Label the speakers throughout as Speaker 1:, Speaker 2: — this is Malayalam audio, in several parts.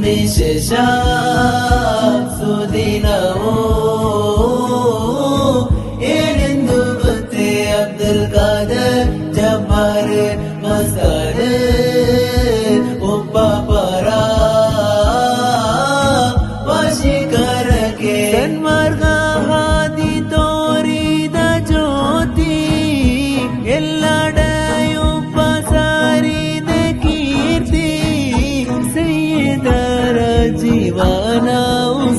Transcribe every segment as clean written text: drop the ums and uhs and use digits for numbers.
Speaker 1: ವಿಶೇಷ ಸುದಿನವೋ ಏನೆಂದು ಗೊತ್ತೇ ಅಬ್ದುಲ್ ಖಾದರ್ ಜಬ್ಬಾರ್ ಮಸ್ತಾರ್ ಒಬ್ಬ ಪರ ವಶೀಕರಕ್ಕೆ ಸನ್ಮಾರ್ಗ ಹಾದಿ ತೋರಿದ ಜ್ಯೋತಿ ಎಲ್ಲೆಡೆಯೊಬ್ಬ ಸಾರಿದ ಕೀರ್ತಿ ಸೈಯದರ ಜೀವನ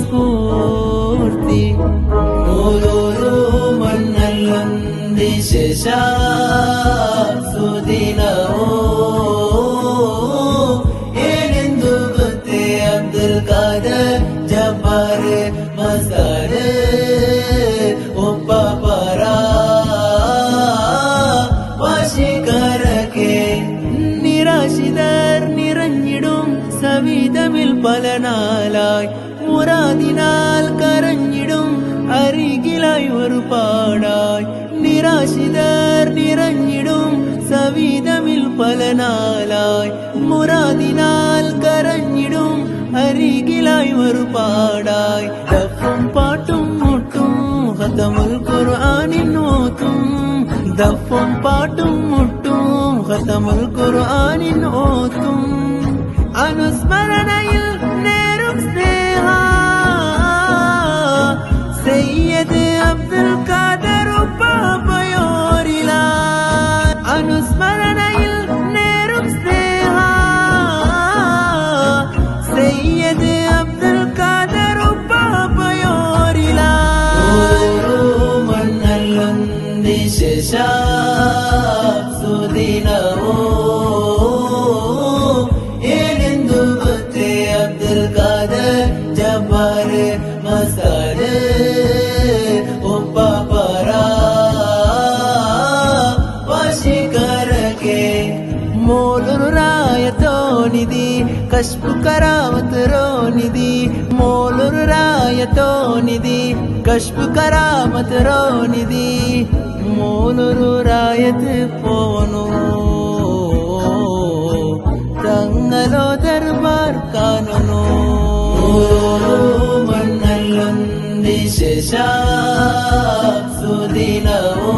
Speaker 1: ಸ್ಫೂರ್ತಿ ಮೂರೂರು ಮಣ್ಣಲ್ಲೊಂದಿಶೇಷ ಸುದಿನವೋ ಏನೆಂದು ಗೊತ್ತೇ ಅಬ್ದುಲ್ ಖಾದರ್ ಜಬ್ಬಾರ್ ಮಸ್ತಾರ್ ಒಬ್ಬ ಪರ വശീകരക്കെ നിരാശിതർ നിറഞ്ഞിടും സവിധമിൽ പല നാളായി മുറാദിനാൽ കരഞ്ഞിടും അരികിലായി ഒരു പാടായി നിരാശിതർ നിറഞ്ഞിടും സവിധമിൽ പല നാളായി മുറാദിനാൽ കരഞ്ഞിടും അരികിലായി ഒരു പാടായി ദഫും പാട്ടും മുട്ടും ഖതമുൽ ഖുർആനിൻ ഓതും ദഫും പാട്ടും മുട്ടും ഖതമുൽ ഖുർആനിൻ ഓതും അനുസ്മരണയിൽ നേരും സ്നേഹ സയ്യിദ് അബ്ദുൽ ഖാദർ ഉപ്പാപ്പയോരില അനുസ്മരണയിൽ നേരും സ്നേഹ സയ്യിദ് അബ്ദുൽ ഖാദർ ഉപ്പാപ്പയോരില വിശേഷ സുദിനവോ ಏನೆಂದು ಗೊತ್ತೇ ಅಬ್ದುಲ್ ಖಾದರ್ ಜಬ್ಬಾರ್ ಮಸ್ತಾರ್ ಒಬ್ಬ ಪರ ವಶೀಕರಕ್ಕೆ ಮೌಲೂರ್ ರಾಯತೋ ನಿಧಿ ಕಶ್ಫ್ ಕರಾಮತ್ ರೋ ನಿಧಿ ಮೌಲೂರ್ ರಾಯತೋ ನಿಧಿ ಕಶ್ಫ್ ಕರಾಮತ್ ರೋ ನಿಧಿ മൗലൂർ റായത്ത് പോവണോ തങ്ങളോ ദർബാർ കാണണോ മണ്ണല്ലൊന്തിശേഷ സുദിനവോ